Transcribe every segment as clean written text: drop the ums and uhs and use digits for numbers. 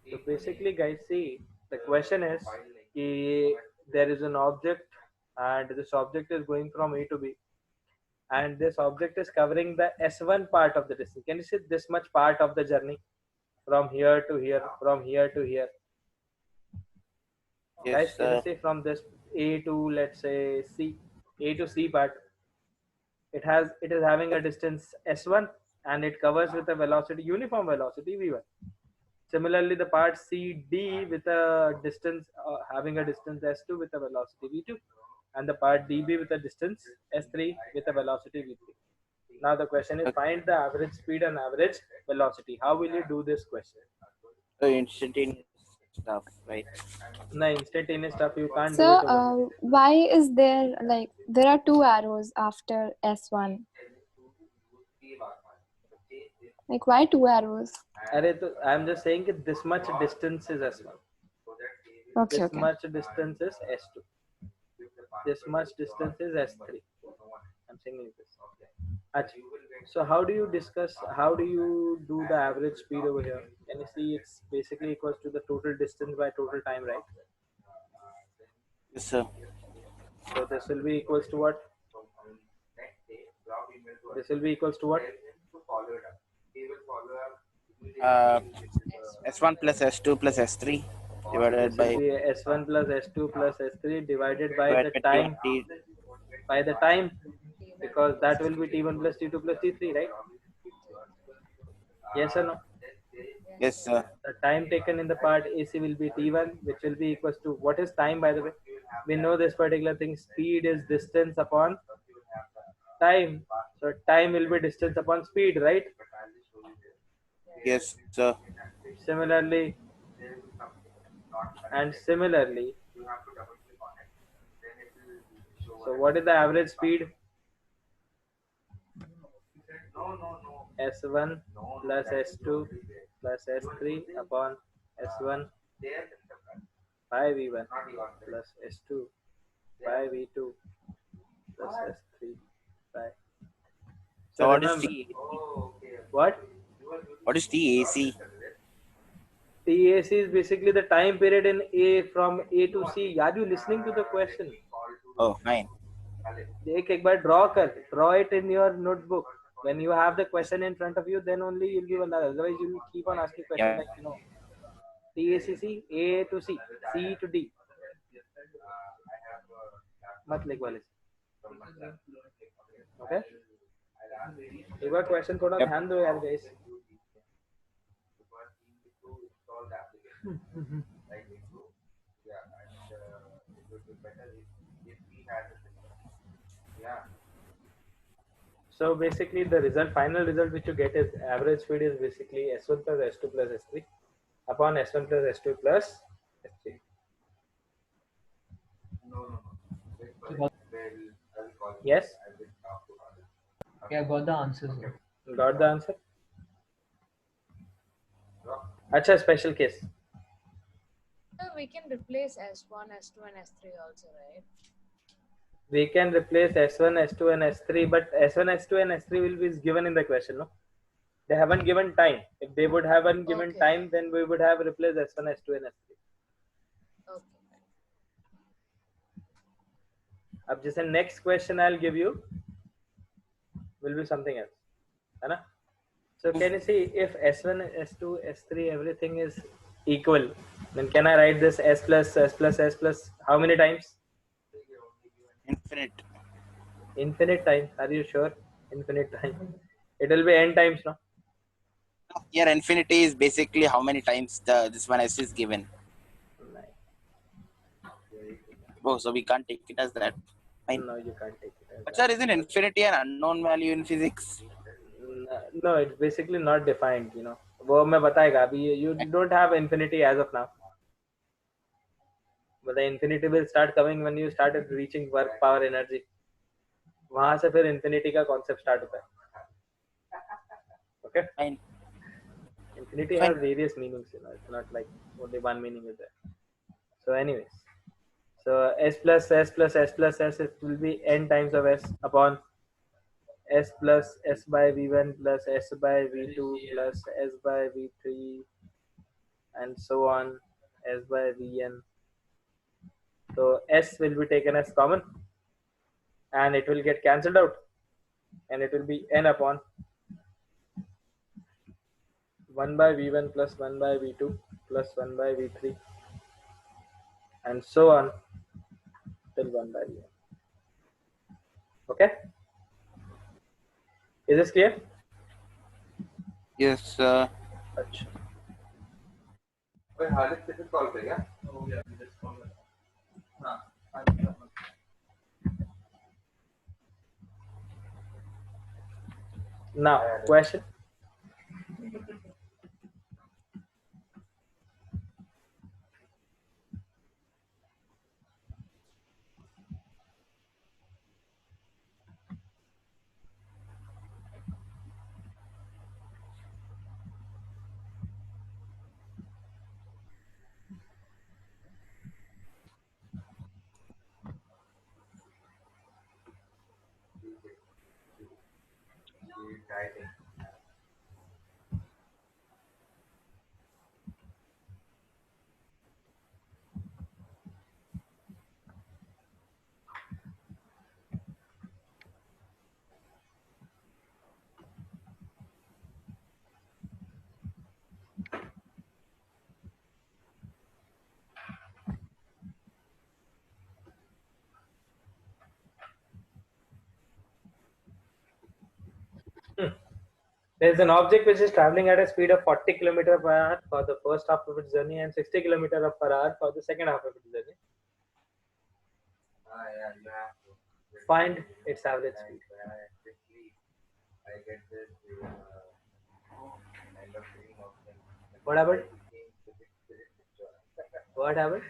So basically, guys, see, the question is, there is an object, and this object is going from A to B, and this object is covering the S1 part of the distance. Can you see this much part of the journey from here to here, from here to here? Yes, Guys, can you see from this A to, let's say, C, A to C part? It is having a distance S1, and it covers with a velocity, uniform velocity V1. Similarly, the part CD with a distance, having a distance S2 with a velocity V2, and the part DB with a distance S3 with a velocity V3. Now the question is, find the average speed and average velocity. How will you do this question? so instantaneous stuff, right? No, instantaneous stuff you can't do So, it over here. why is there there are two arrows after S1? Like, why two arrows? I'm just saying that this much distance is S1. Okay, This okay. much distance is S2. This much distance is S3. I'm saying this. Achha. So how do you do the average speed over here? Can you see it's basically equals to the total distance by total time, right? Yes, sir. So this will be equals to what? This will be equals to what? S1 plus S2 plus S3 divided This by will be S1 plus S2 plus S3 divided by the T1 time. T. By the time, because that will be T1 plus T2 plus T3, right? Yes or no? Yes, sir. The time taken in the part AC will be T1, which will be equals to, what is time, by the way? We know this particular thing, speed is distance upon time. So time will be distance upon speed, right? Yes, sir. Similarly, so what is the average speed? S1 plus S2 plus S3 upon S1 by V1 plus S2 by V2 plus S3 by. So So what is remember, T? what? What is TAC? TAC is basically the time period in A from A to C. Are you listening to the question? Oh, 9. एक बार draw it in your notebook. When you have the question in front of you, then only you'll give another. Otherwise, you'll keep on asking questions like, TACC, A to C, C to D. मत लिख वाले से. Okay? एक बार question थोड़ा ध्यान दो यार guys. So basically the final result which you get is average speed is basically S1 plus S2 plus S3 upon S1 plus S2 plus S3. Yes? Yeah, got the answer, sir. Got the answer? Acha, special case. We can replace S1, S2 and S3 also, right? We can replace S1, S2 and S3, but S1, S2 and S3 will be given in the question, no? They haven't given time. If they would have given time, then we would have replaced S1, S2 and S3. Okay. Ab just next question I'll give you will be something else. Hai na? So can you see if S1, S2, S3, everything is equal, then can I write this S plus S plus S plus how many times? Infinite. Infinite time. Are you sure? Infinite time. It will be n times, no? Here, infinity is basically how many times this one S is given. Oh, so we can't take it as that. Fine. No, you can't take it as But that. sir, isn't infinity an unknown value in physics? No, it's basically not defined, you know. वो मैं बताएगा अभी. You don't have infinity as of now. But the infinity will start coming when you started reaching work power energy. वहां से फिर infinity का concept start होता है. Okay? Fine. Infinity has various meanings, you know. It's not like only one meaning is there. So anyways, so S plus S plus S plus S, it will be n times of S upon S plus S by V1 plus S by V2 plus S by V3 and so on, S by Vn. So S will be taken as common and it will get cancelled out and it will be N upon 1 by V1 plus 1 by V2 plus 1 by V3 and so on till 1 by Vn. Okay? Is this clear? Yes. Achha. Now, question. There is an object which is traveling at a speed of 40 km per hour for the first half of its journey and 60 km per hour for the second half of its journey. Find its average speed. What happened? What happened?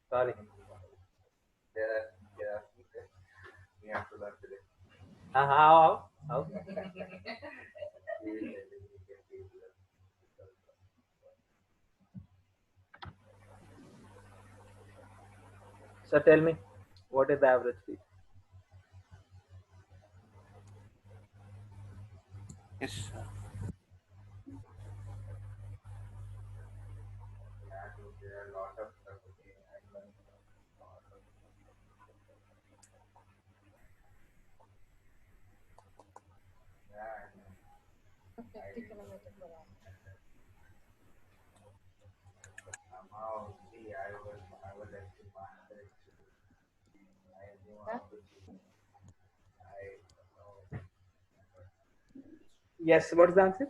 Sorry. How? So tell me, what is the average speed? Yes. So 50 kilometer per hour. Huh? Yes, what is the answer?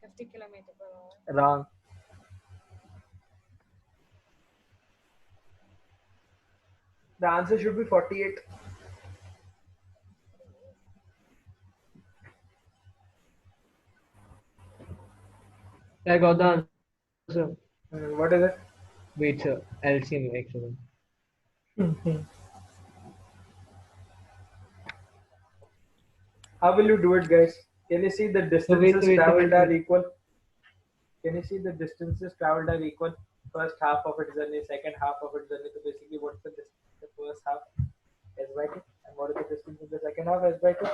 50 kilometer per hour. Wrong. The answer should be 48. I got the answer. What is it? Wait, sir. LCM excellent. How will you do it, guys? Can you see the distances traveled are equal? Can you see the distances traveled are equal? First half of its journey, second half of its journey. So basically, what's the distance? The first half S by 2, and what is the distance in the second half S by 2?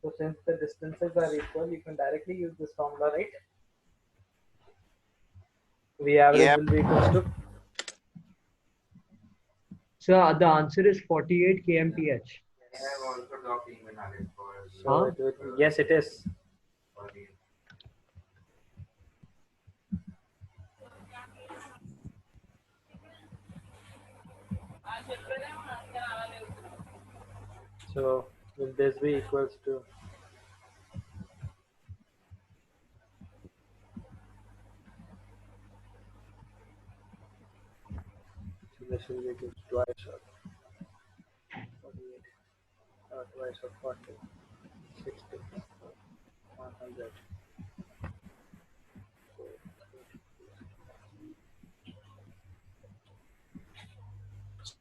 So since the distances are equal, you can directly use this formula, right? V average Yep. will be equals to. Sir, the answer is 48 kmph. So yes, it is. So will this be equals to? So this will be equals to twice of 48, twice of 40, 60, 100.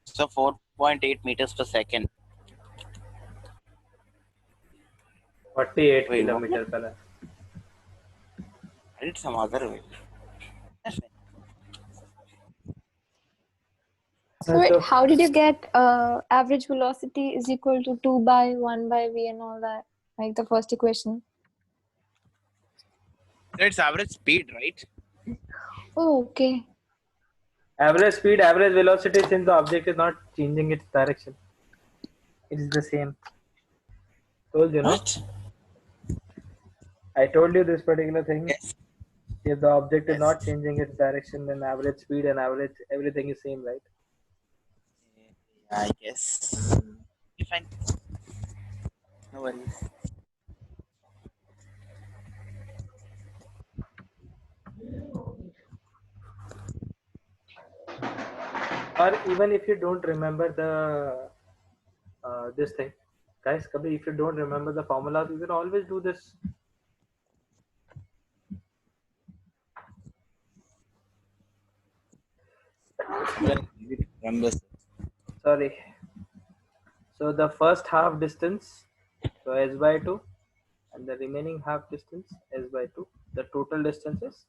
So 4.8 meters per second. 48 Wait, kilometers per hour. I did some other way. So wait, So how did you get average velocity is equal to 2 by 1 by v and all that? Like the first equation. It's average speed, right? Oh, okay. average speed, average velocity, since the object is not changing its direction, it is the same. Told you, no? What? I told you this particular thing. Yes. If the object is Yes. not changing its direction, then average speed and average everything is same, right? I guess. Okay, fine. No worries. Or even if you don't remember the this thing, guys, Kabhi, if you don't remember the formulas, you can always do this. Well, remember. Sorry. So the first half distance, so s by 2, and the remaining half distance s by 2. The total distance is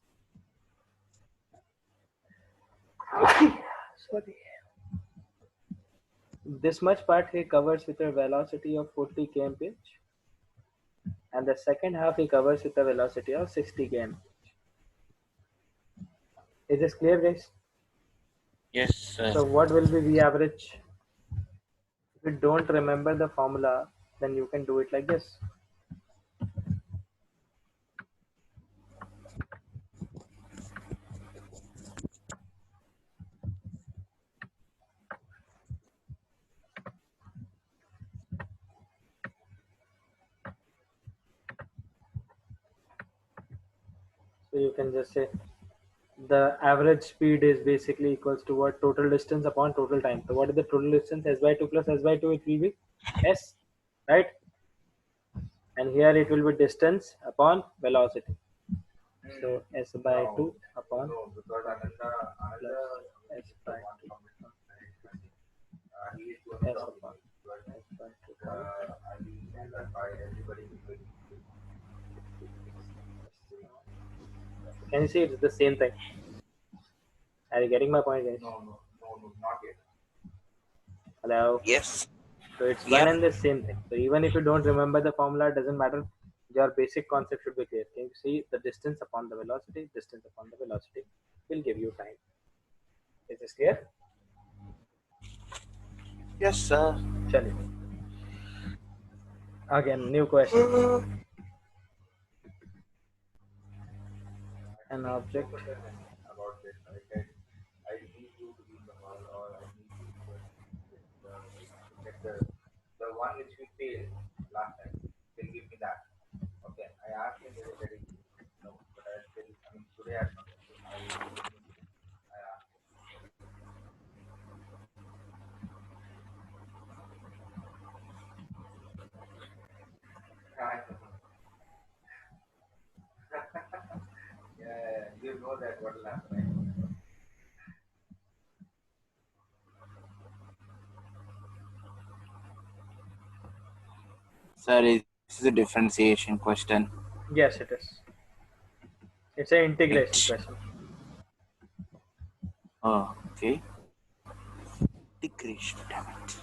sorry. This much part he covers with a velocity of 40 kmph, and the second half he covers with a velocity of 60 kmph. Is this clear, guys? Yes, sir. So what will be V average? If you don't remember the formula, then you can do it like this. So you can just say the average speed is basically equals to what? Total distance upon total time. So what is the total distance? S by 2 plus S by 2, it will be S, right? And here it will be distance upon velocity. So S by 2 upon plus S by 2 S upon S by 2. Can you see it's the same thing? Are you getting my point, guys? No, not yet. Hello? Yes. So it's Yep. one and the same thing. So even if you don't remember the formula, it doesn't matter. Your basic concept should be clear. Can you see the distance upon the velocity? Distance upon the velocity will give you time. Is this clear? Yes, sir. Chali. Again, new question. An object. Sir, this is a differentiation question. Yes, it is. It's an integration Right. question. Oh, okay. Integration, damn it.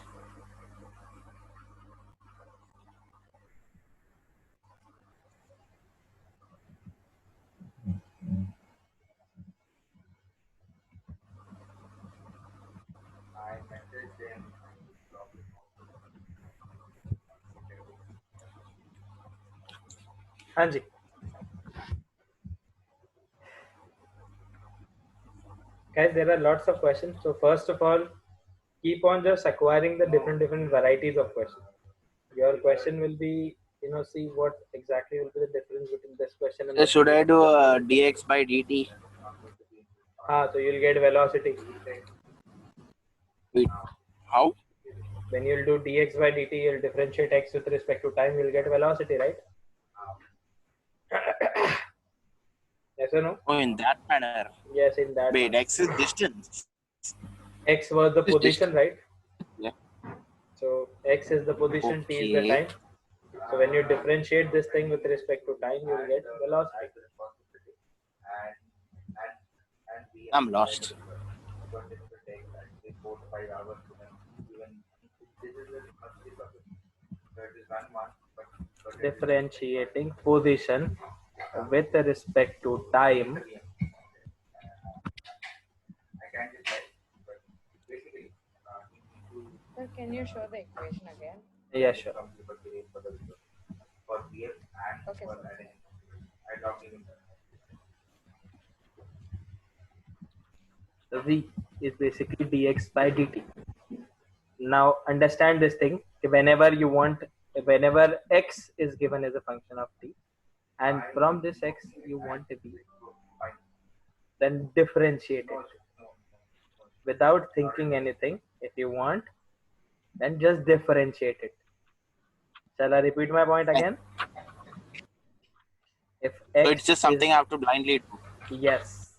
Hanji. Guys, there are lots of questions. So first of all, keep on just acquiring the different varieties of questions. Your question will be, see what exactly will be the difference between this question and Sir, the should I previous do question. dx by dt? So you'll get velocity. Wait, how? When you'll do dx by dt, you'll differentiate x with respect to time, you'll get velocity, right? Yes or no? Oh, in that manner. Yes, in that Wait, manner. x is distance. X was the Is position, distance. right? Yeah. So x is the position, t is the Okay. time. So when you differentiate this thing with respect to time, you'll get velocity. I'm lost. Differentiating position with respect to time. Sir, can you show the equation again? Yeah, sure. Okay, sir. So v is basically dx by dt. Now understand this thing. Whenever x is given as a function of t, and from this x you want to be, then differentiate it without thinking anything. If you want, then just differentiate it. Shall I repeat my point again? If So it's x just is, something I have to blindly do. yes,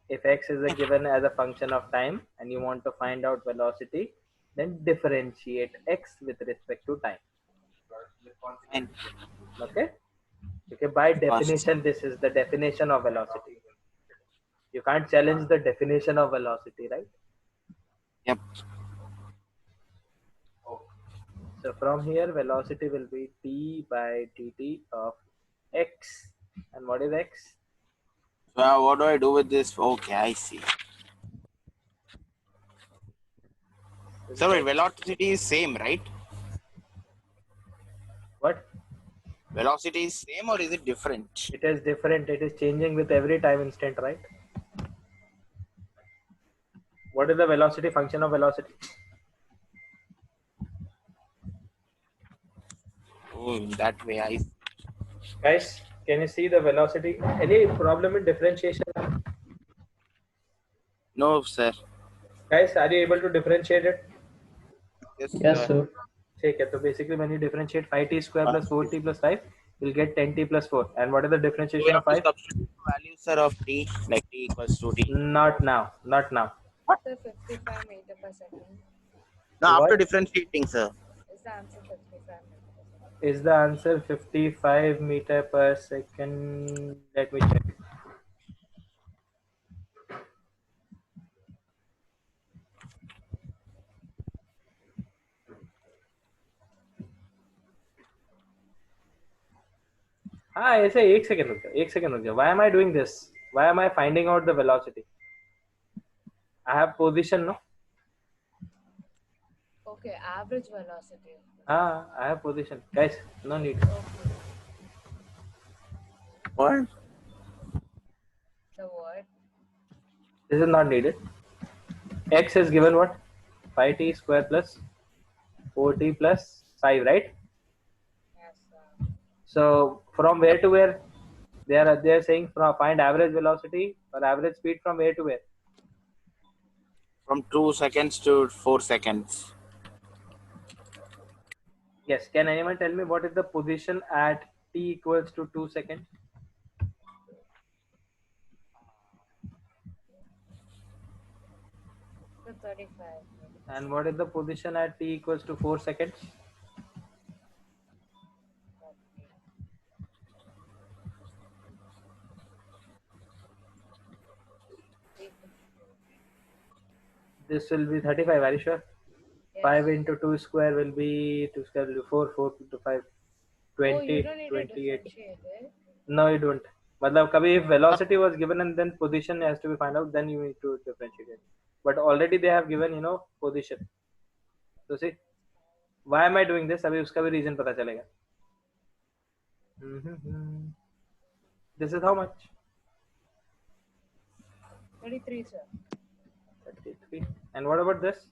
if x is a given as a function of time and you want to find out velocity, then differentiate x with respect to time. And Okay? Okay, by first, definition, this is the definition of velocity. You can't challenge the definition of velocity, right? yep. So from here, velocity will be d by dt of x. And what is x? So what do I do with this? Okay, I see. So wait, velocity is same, right? What? Velocity is same or is it different? It is different. It is changing with every time instant, right? What is the velocity function of velocity? Oh, in that way, I. Guys, can you see the velocity? Any problem in differentiation? No, sir. Guys, are you able to differentiate it? Yes, Yes, sir. Okay, so basically when you differentiate 5t square plus 4t plus 5, you'll get 10t plus 4. And what is the So we differentiation of have to 5? substitute the values, sir, of t, like t equals to t. Not now. Not now. Sir, 55 meter per second. No, after What differentiating, sir. Is the answer 55 meter per second? is the answer? 55 meter per second. Let me check. हाँ ऐसे एक second रुक जाओ. Why am I doing this? Why am I finding out the velocity? I have position, no? Okay, average velocity. I have position. Guys, no need. Okay. What? The what? This is not needed. X is given what? 5t square plus 4t plus 5, right? Yes, sir. So from where to where? They are saying find average velocity or average speed from where to where? From 2 seconds to 4 seconds. Yes. Can anyone tell me what is the position at t equals to 2 seconds? The 35. And what is the position at t equals to 4 seconds? This will be 35. Are you sure? Yes. 5 into 2 square will be 2 square will be 4. 4 into 5. Oh, 20. you don't need to 28. differentiate it. No, you don't. मतलब कभी if velocity was given and then position has to be found out, then you need to differentiate it. But already they have given, position. So see, why am I doing this? अभी उसका भी reason पता चलेगा. This is how much? 33, sir. 33. And what about this?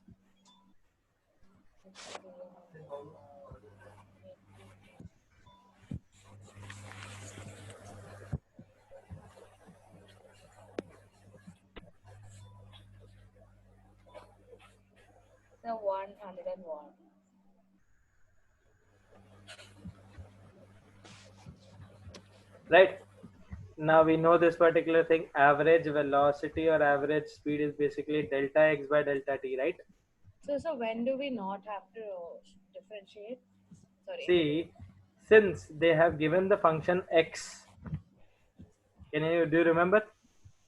The 101. Right. Now we know this particular thing. Average velocity or average speed is basically delta x by delta t, right? So when do we not have to differentiate? Sorry. See, since they have given the function x, do you remember?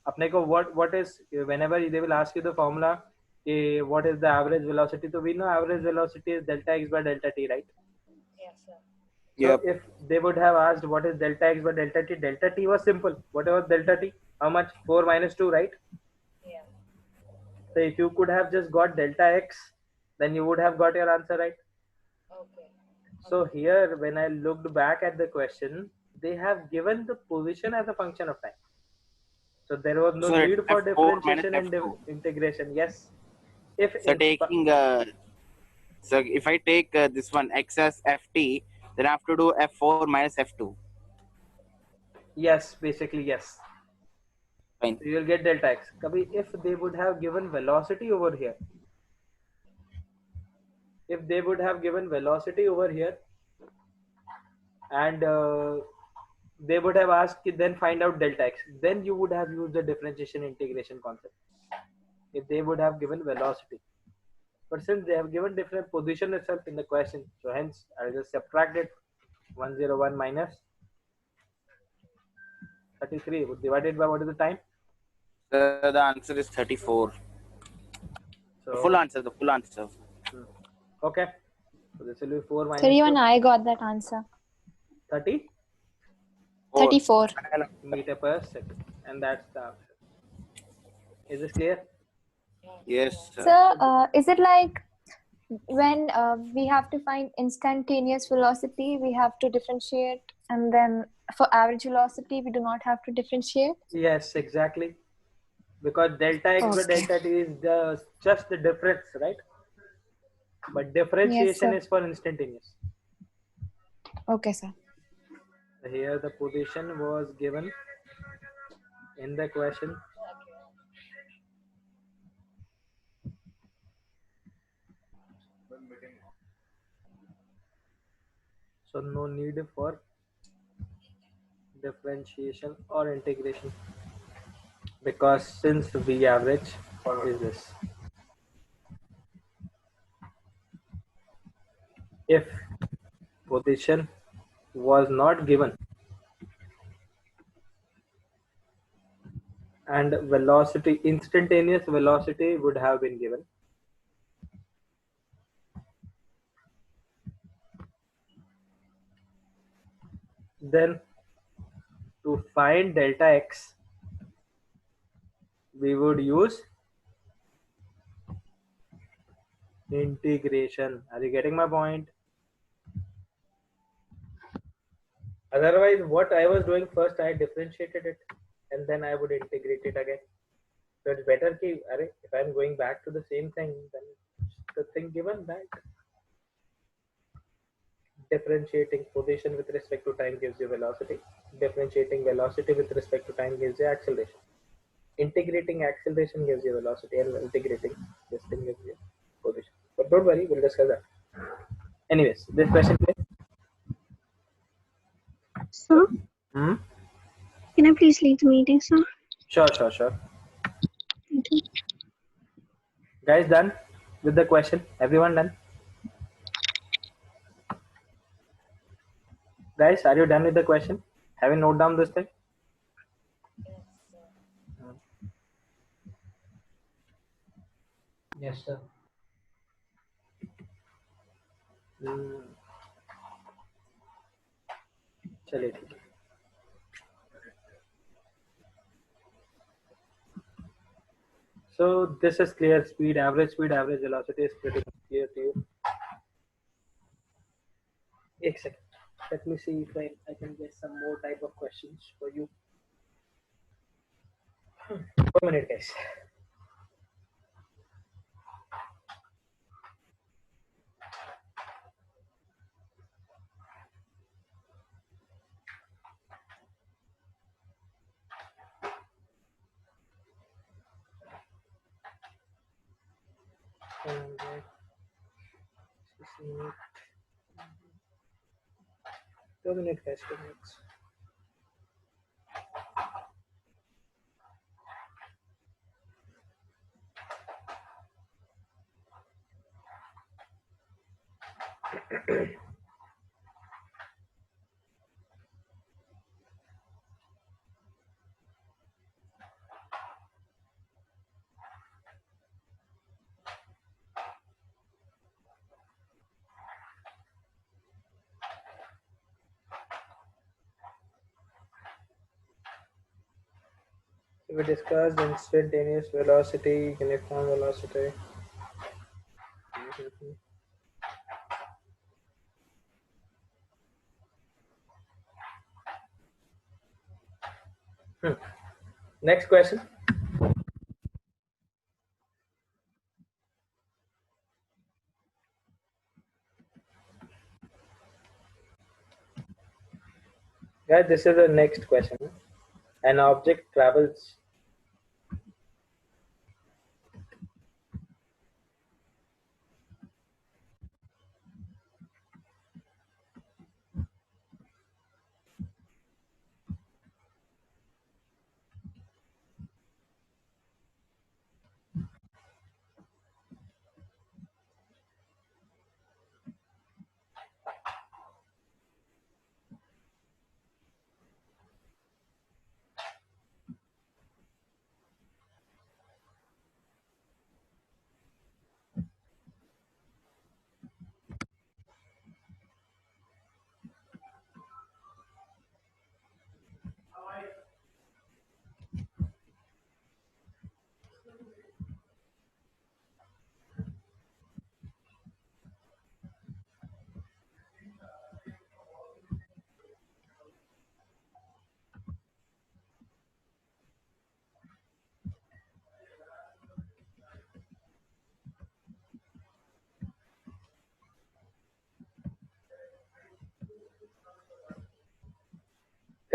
अपने को what is whenever they will ask you the formula, what is the average velocity? So we know average velocity is delta x by delta t, right? Yes, sir. So Yep. if they would have asked what is delta x by delta t was simple. What was delta t? How much? 4 minus 2, right? Yeah. So if you could have just got delta x, then you would have got your answer, right? Okay. So here, when I looked back at the question, they have given the position as a function of time. So there was no So it's need for F4 minus differentiation and F2. integration. Yes. If So in taking so if I take this one x as ft, then I have to do f4 minus f2. yes, basically yes. Fine. So you'll get delta x. Kabhi, if they would have given velocity over here, if they would have given velocity over here, and they would have asked then find out delta x, then you would have used the differentiation integration concept. If they would have given velocity, but since they have given different position itself in the question, so hence I'll just subtract it. 101 minus 33 divided by what is the time? So the answer is 34. The full So answer. The full answer. okay, so this will be 4 So minus even 2, I got that answer. 30 Oh, 34. meter per second, and that's the answer. Is this clear? yes, sir. So is it like when we have to find instantaneous velocity, we have to differentiate, and then for average velocity, we do not have to differentiate? Yes, exactly. Because delta x by Okay. delta t is just the difference, right? But Yes, differentiation sir. is for instantaneous. Okay, sir. Here the position was given in the question. So no need for differentiation or integration, because since V average is this. If position was not given and velocity, instantaneous velocity would have been given, then to find delta x we would use integration. Are you getting my point? Otherwise, what I was doing first, I differentiated it and then I would integrate it again. So it's better if I'm going back to the same thing, then the thing given back. Differentiating position with respect to time gives you velocity. Differentiating velocity with respect to time gives you acceleration. Integrating acceleration gives you velocity, and integrating this thing gives you position. But don't worry, we'll discuss that. Anyways, this question clear? Sir, Hmm? can I please leave the meeting, sir? Sure. Thank you. Guys, done with the question? Everyone done? Guys, are you done with the question? Have you noted down this thing? Yes, sir. चलिए ठीक है. So this is clear. Speed, average velocity is pretty much clear to you. एक second. Let me see if I can get some more type of questions for you. 1 minute, guys. Two minutes, guys. 2 minutes. We discussed instantaneous velocity, uniform velocity. Next question. Guys, this is the next question. An object travels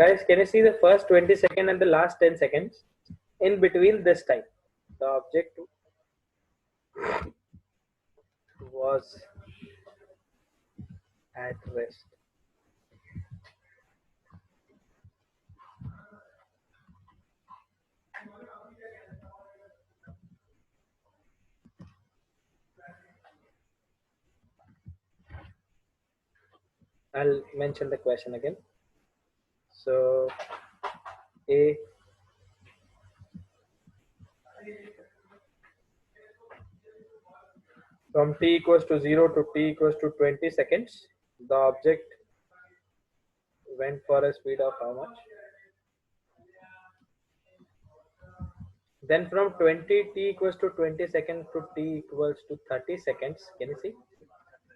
Guys, can you see the first 20 seconds and the last 10 seconds? In between this time, the object was at rest. I'll mention the question again. So, A from t equals to 0 to t equals to 20 seconds, the object went for a speed of how much? Then from 20 t equals to 20 seconds to t equals to 30 seconds, can you see?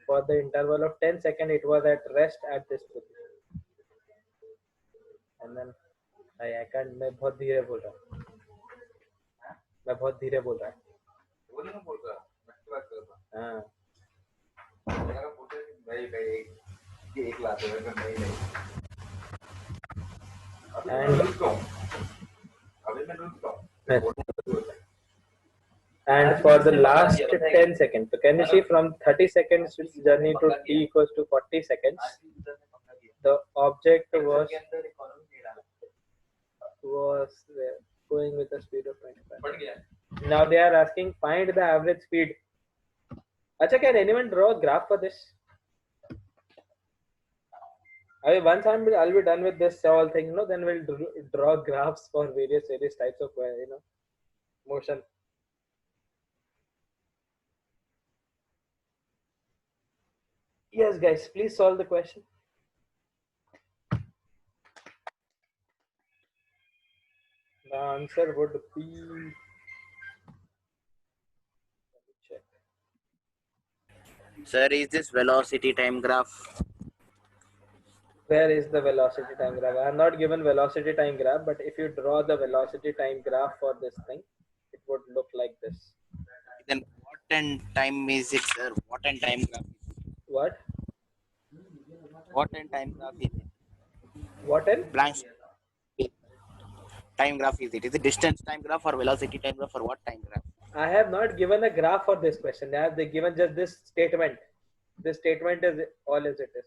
For the interval of 10 seconds, it was at rest at this position. And then I can't, मैं बहुत धीरे बोल रहा हूँ. मैं बहुत धीरे बोल रहा हूँ. हाँ. And for the last 10 seconds, so can you see from 30 seconds journey to t equals to 40 seconds, the object was going with a speed of 25. Now they are asking find the average speed. Acha, can anyone draw a graph for this? Once I'll be done with this whole thing, then we'll draw graphs for various types of motion. Yes, guys, please solve the question. The answer would be. Check. Sir, is this velocity time graph? Where is the velocity time graph? I am not given velocity time graph, but if you draw the velocity time graph for this thing, it would look like this. Then what and time is it, sir? What and time graph? What? What and time graph is it? What and? Blank time graph is it? Is it distance time graph or velocity time graph or what time graph? I have not given a graph for this question. They have given just this statement. This statement is all as it is.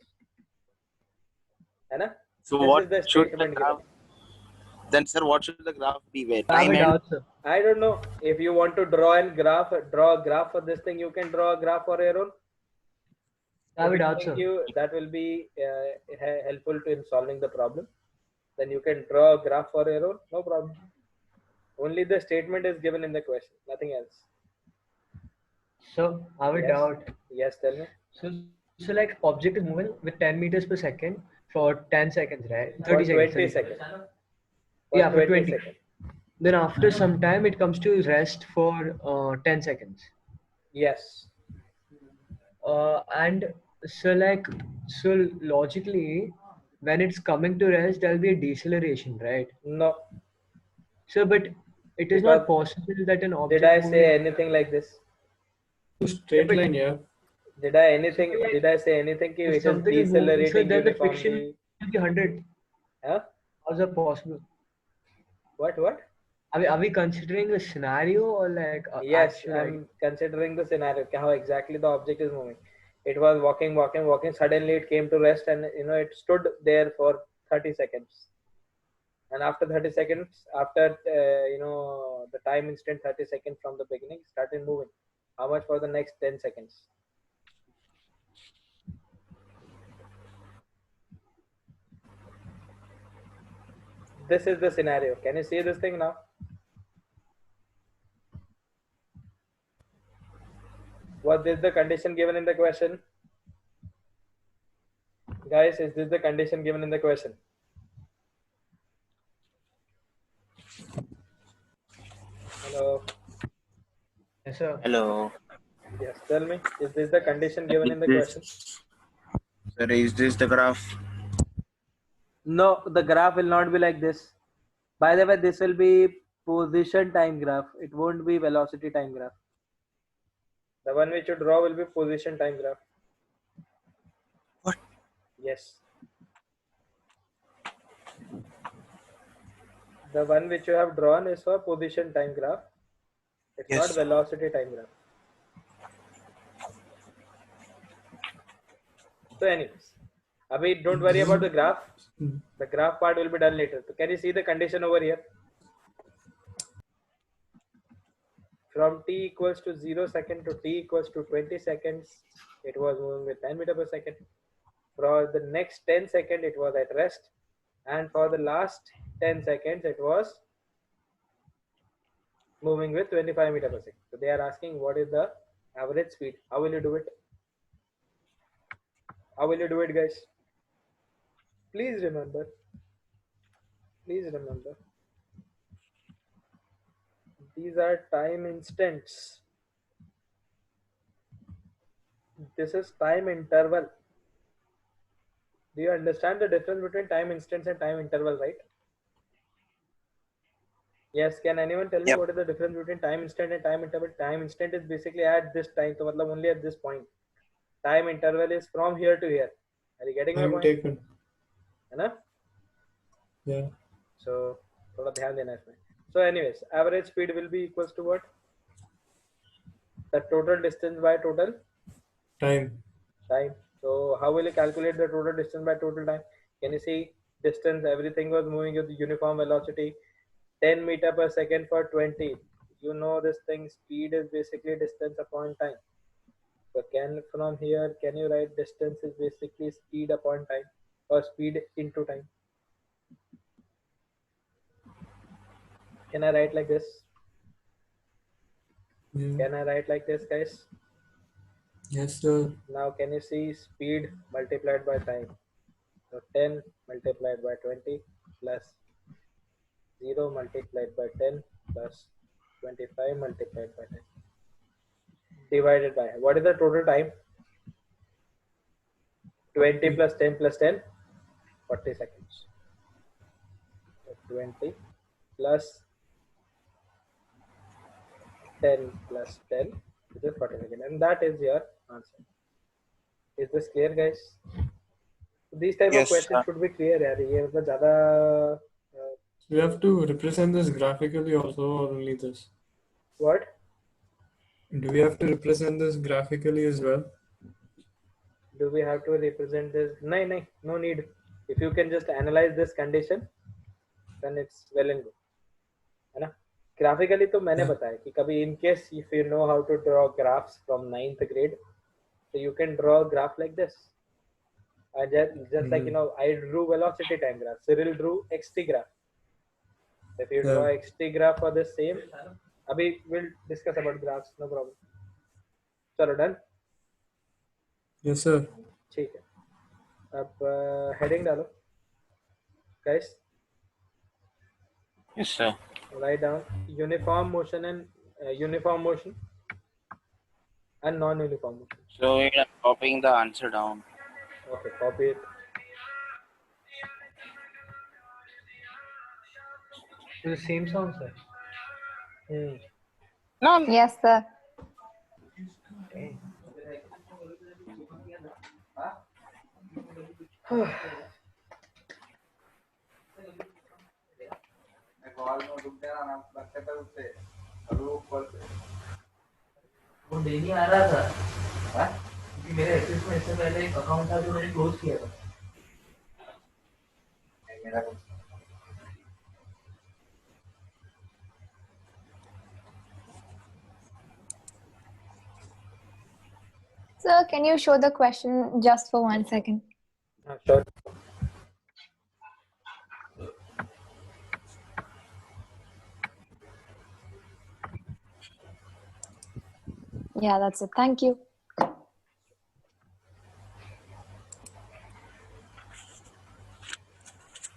Anna? So This what is the should the statement graph? given. Then, sir, what should the graph be? Where I have time a and doubt, sir. I don't know. If you want to draw a graph for this thing, you can draw a graph for your own. I have a If you doubt, think sir. that will be helpful in solving the problem. Then you can draw a graph for your own. No problem. Only the statement is given in the question. Nothing else. So I have a Yes. doubt. Yes, tell me. So like object is moving with 10 meters per second for 10 seconds, right? For 30 20 seconds. seconds. Yeah, for 20 20. seconds. Then after some time, it comes to rest for 10 seconds. Yes. And so logically, when it's coming to rest, there'll be a deceleration, right? No. So, but it is Because not possible that an did object I moving. say anything like this? Straight line, yeah. Did I say anything ki If which is something is moving, so decelerating then the friction uniformly? will be 100. Huh? How's that possible? What? Are we considering a scenario or like Yes, actual idea? I'm considering the scenario, how exactly the object is moving. It was walking. Suddenly it came to rest, and it stood there for 30 seconds. And after 30 seconds, after the time instant 30 seconds from the beginning, started moving. How much for the next 10 seconds? This is the scenario. Can you see this thing now? Was this the condition given in the question? Guys, is this the condition given in the question? Hello. Yes, sir. Hello. Yes, tell me. Is this the condition given in the question? Sir, is this the graph? No, the graph will not be like this. By the way, this will be position time graph. It won't be velocity time graph. The one which you draw will be position time graph. What? Yes. The one which you have drawn is for position time graph. It's Yes, not sir. velocity time graph. So anyways, Abhi, don't worry about the graph. The graph part will be done later. So can you see the condition over here? From t equals to 0 second to t equals to 20 seconds, it was moving with 10 meter per second. For the next 10 seconds, it was at rest. And for the last 10 seconds, it was moving with 25 meter per second. So they are asking what is the average speed. How will you do it? How will you do it, guys? Please remember. These are time instants. This is time interval. Do you understand the difference between time instants and time interval, right? Yes, can anyone tell me Yep. what is the difference between time instant and time interval? Time instant is basically at this time, so matlab only at this point. Time interval is from here to here. Are you getting my Time point? taken. है ना? Yeah. So थोड़ा ध्यान देना इसमें. So anyways, average speed will be equals to what? The total distance by total Time. time. So how will you calculate the total distance by total time? Can you see distance? Everything was moving with uniform velocity, 10 meter per second for 20. You know this thing. Speed is basically distance upon time. So from here, can you write distance is basically speed upon time or speed into time? Can I write like this? Yeah. Can I write like this, guys? Yes, sir. Now can you see speed multiplied by time? So 10 multiplied by 20 plus 0 multiplied by 10 plus 25 multiplied by 10 divided by what is the total time? 20 plus 10 plus 10, 40 seconds. So 20 plus 10 plus 10, which is 40 seconds, and that is your answer. Is this clear, guys? These type of Yes, questions sir. should be clear, यार. ये मतलब ज़्यादा We have to represent this graphically also, or only this? what? Do we have to represent this graphically as well? Do we have to represent this? No need. If you can just analyze this condition, then it's well and good, है ना? Graphically तो मैंने बताया कि कभी in case if you know how to draw graphs from 9th grade, so you can draw a graph like this. Just like I drew velocity time graph. Cyril drew xt graph. If you draw xt graph for the same, अभी we'll discuss about graphs, no problem. चलो done. Yes, sir. ठीक है. अब heading डालो, guys. Yes, sir. Write down uniform motion and non-uniform motion. So wait, I'm copying the answer down. Okay, copy it. To the same song, sir. No. Yes, sir. वो daily आ रहा था क्योंकि मेरे axis में इससे पहले एक अकाउंट था जो मैंने क्लोज किया था Sir, can you show the question just for 1 second? Sure. Yeah, that's it. Thank you.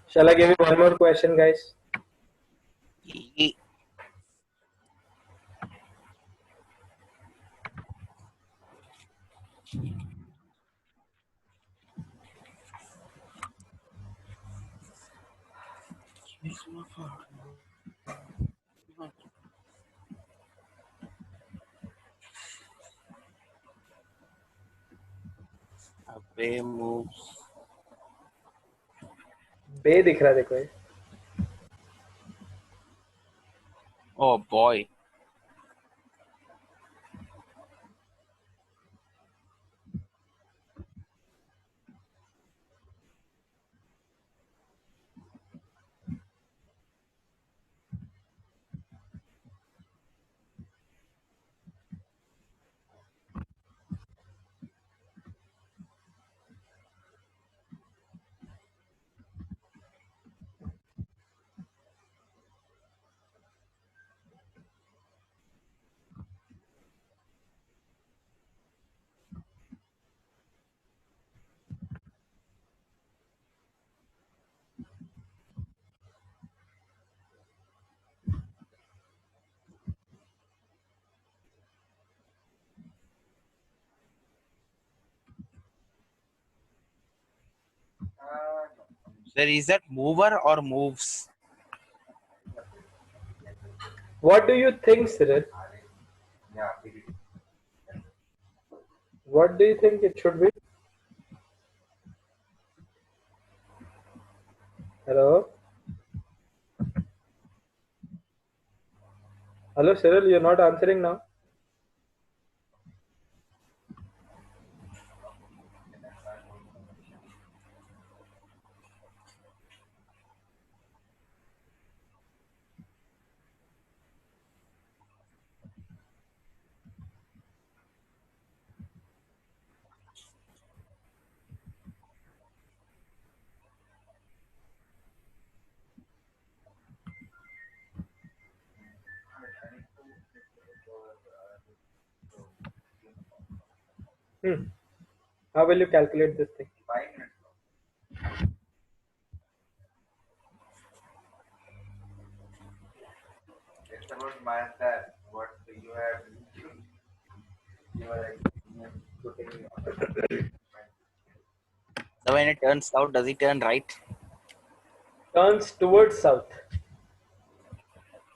Shall I give you one more question, guys? Away moves. बे दिख रहा देखो ये. Oh boy. Sir, is that mover or moves? What do you think, Cyril? What do you think it should be? Hello? Hello, Cyril, you're not answering now. How will you calculate this thing? So when it turns south, does it turn right? Turns towards south.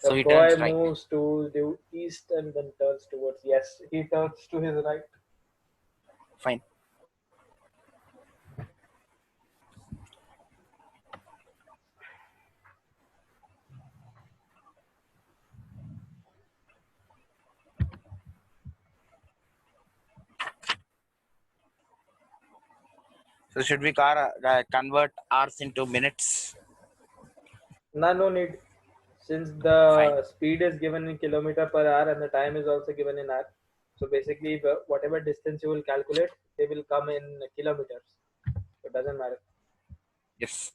The So he boy turns right. moves to the east and then turns towards. Yes, he turns to his right. Fine. So should we convert hours into minutes? No need. Since the speed is given in kilometer per hour and the time is also given in hour. So basically, whatever distance you will calculate, they will come in kilometers. It doesn't matter. Yes.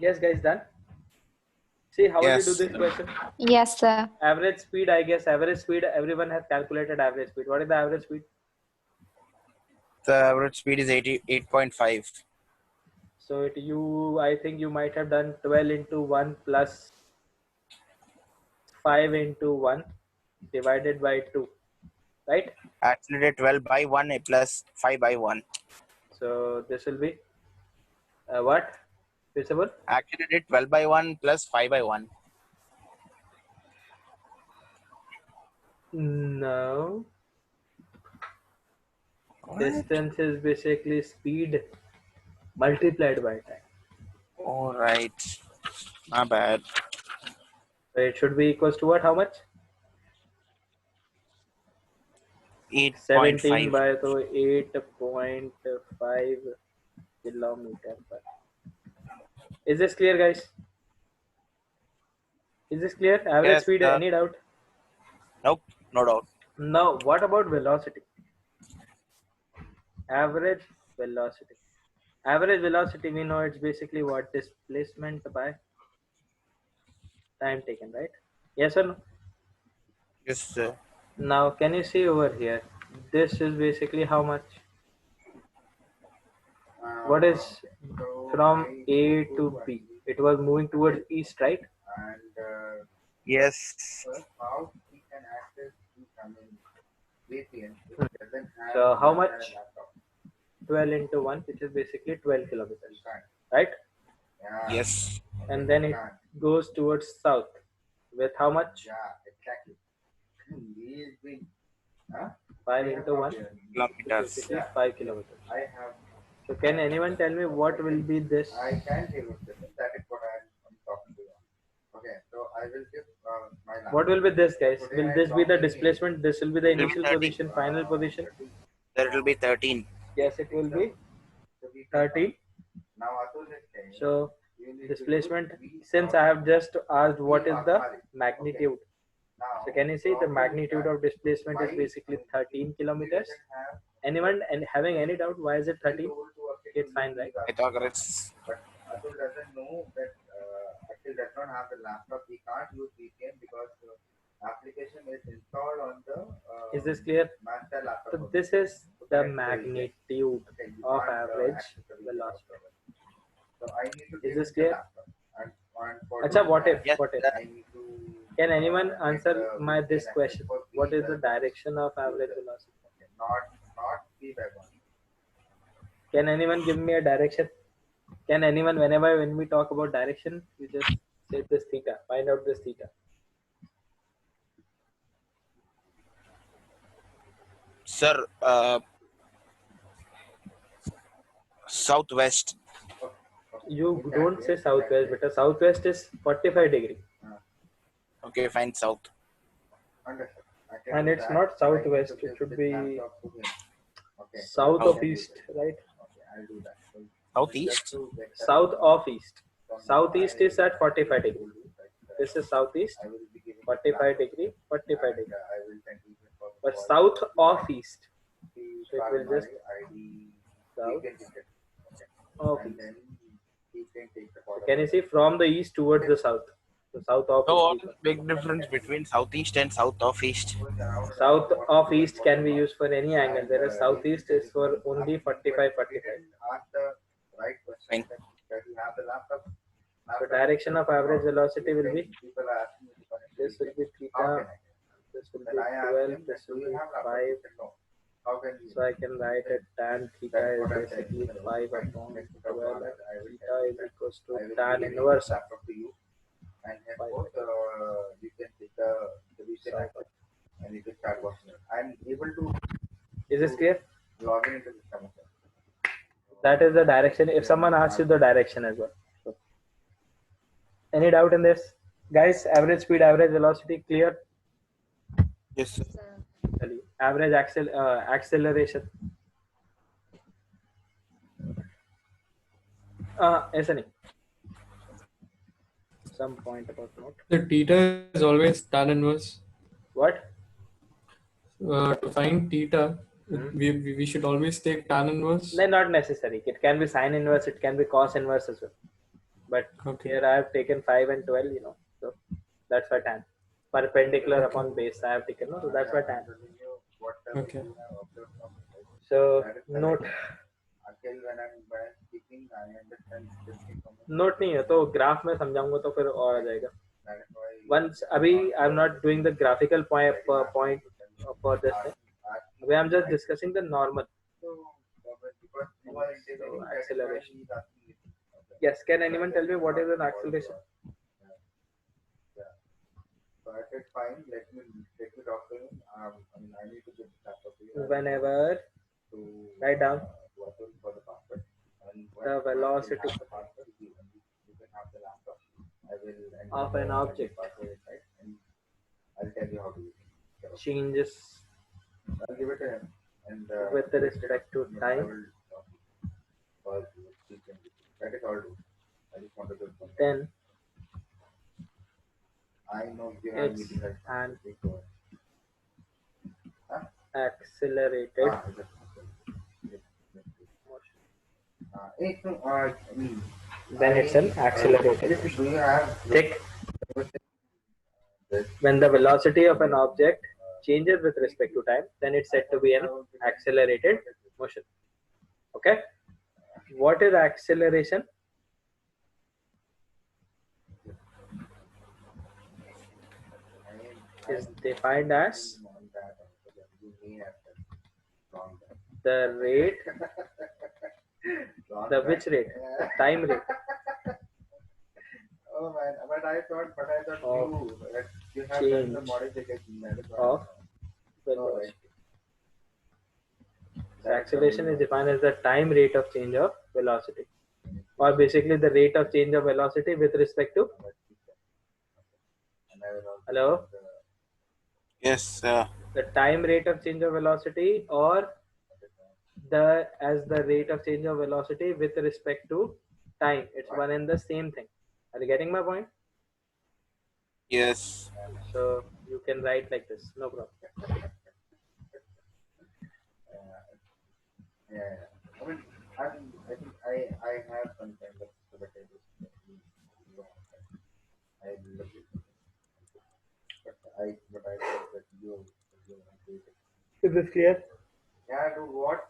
Yes, guys, done. See, how will we do Yes. this question? Yes, sir. Average speed, I guess. Average speed, everyone has calculated average speed. What is the average speed? The average speed is 88.5. So I think you might have done 12 into 1 plus 5 into 1 divided by 2, right? Actually, 12 by 1 plus 5 by 1. So this will be what? Visible? Actually, did 12 by 1 plus 5 by 1. No. What? Distance is basically speed multiplied by time. All right. My bad. So it should be equals to what? How much? 17 8.5. by 8.5 kilometer per. Is this clear, guys? Is this clear? Average Yes. speed, any doubt? Nope. No doubt. Now, what about velocity? Average velocity. Average velocity, we know it's basically what? Displacement by time taken, right? Yes or no? Yes, sir. Now, can you see over here? This is basically how much? What is from A to B? It was moving towards east, right? Yes. So how much? 12 into 1, which is basically 12 kilometers, right? Yes. And then it goes towards south with how much? 5 into 1, Kilometers. basically 5 kilometers. So can anyone tell me what will be this? What will be this, guys? Will this be the displacement? This will be the initial position, final position? There will be 13. Yes, it will be 13. So displacement, since I have just asked what is the magnitude. So can you see the magnitude of displacement is basically 13 kilometers? Anyone and having any doubt why is it 13? It's fine, right? Pythagoras. Is this clear? So this is the magnitude of average velocity. Is this clear? Acha, what if? Yes, What if? sir. Can anyone answer my this question? What is the direction of average velocity? Can anyone give me a direction? Can anyone, when we talk about direction, you just say this theta, find out this theta. Sir, southwest. You don't say southwest, because southwest is 45 degree. Okay, fine, south. And it's not southwest, it should be south of east, right? Southeast? South of east. Southeast is at 45 degree. This is southeast, 45 degree, 45 degree. But south of east, so it will just south of east. So can you see from the east towards the south? So south of So, what east. is the big difference between southeast and south of east? South of east can be used for any angle, whereas southeast is for only 45, 45. Fine. So direction of average velocity will be, this will be theta, this will be 12, this will be 5. So I can write it tan theta is basically 5 upon 12, and theta is equals to tan inverse. Is this clear? That is the direction. If someone asks you the direction as well. So, any doubt in this? Guys, average speed, average velocity, clear? Yes, sir. Average acceleration. Yes, some point about note. The theta is always tan inverse. What? To find theta, we should always take tan inverse. No, not necessary. It can be sine inverse, it can be cos inverse as well. but Okay. here I have taken 5 and 12, you know, so that's why tan. Perpendicular upon base I have taken, no, so that's why tan. Okay. So note नहीं है तो graph में समझाऊंगा तो फिर और आ जाएगा. Once अभी I'm not doing the graphical point for this thing. अभी I'm just discussing the normal. So acceleration. Yes, can anyone tell me what is an acceleration? Whenever, write down the velocity of an object changes with respect to time, then it's an accelerated motion. Then it's an accelerated motion. Take when the velocity of an object changes with respect to time, then it's said to be an accelerated motion. Okay, what is acceleration? Is defined as the rate, the which rate? The time rate. Oh man, but I thought you have Change done the modification. of velocity. So acceleration is defined as the time rate of change of velocity, or basically the rate of change of velocity with respect to. Hello? Yes, The time rate of change of velocity, or the rate of change of velocity with respect to time. It's one and the same thing. Are you getting my point? yes. So you can write like this, no problem. Yeah. I mean, I think I have some kind of I look it, but I thought that you Is this clear? yeah, dude, what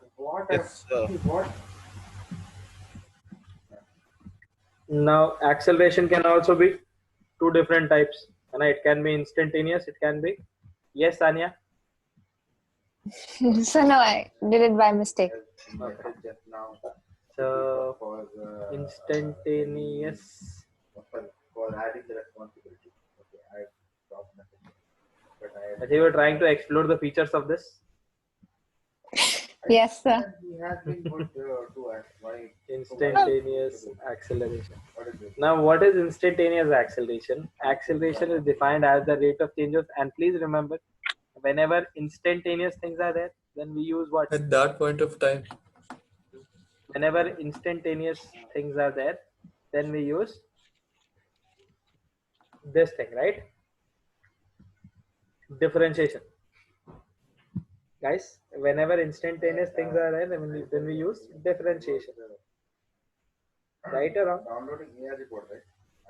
Yes. what Now acceleration can also be two different types. And it can be instantaneous. It can be. Yes, Anya. So no, I did it by mistake. message just now So for instantaneous. for adding the responsibility. Okay, I stopped messaging, but I I think you were trying to explore the features of this. Yes, sir. he has been good to us. Why Instantaneous acceleration. what is it? Now, what is instantaneous acceleration? Acceleration is defined as the rate of change of, and please remember, whenever instantaneous things are there, then we use what? At that point of time. Whenever instantaneous things are there, then we use this thing, right? Differentiation. Guys, whenever instantaneous things are there, then we use differentiation. Right or wrong? Downloading AI report, right?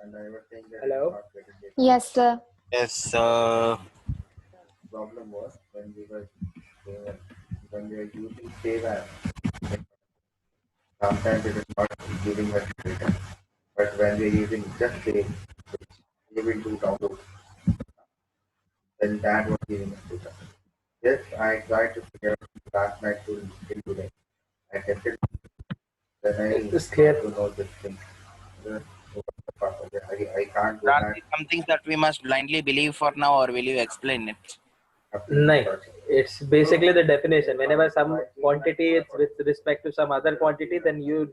And I was saying that Hello? it's not getting it. Yes, sir. Yes, problem was when we were using save as, sometimes it is not giving us data. But when we are using just save, we will do download, then that was giving us data. Yes, I tried to figure out last night till today. I tested, then I Is this clear? got to know this thing. I can't go Are back. there some things that we must blindly believe for now, or will you explain it? No, it's basically the definition. Whenever some quantity is with respect to some other quantity, then you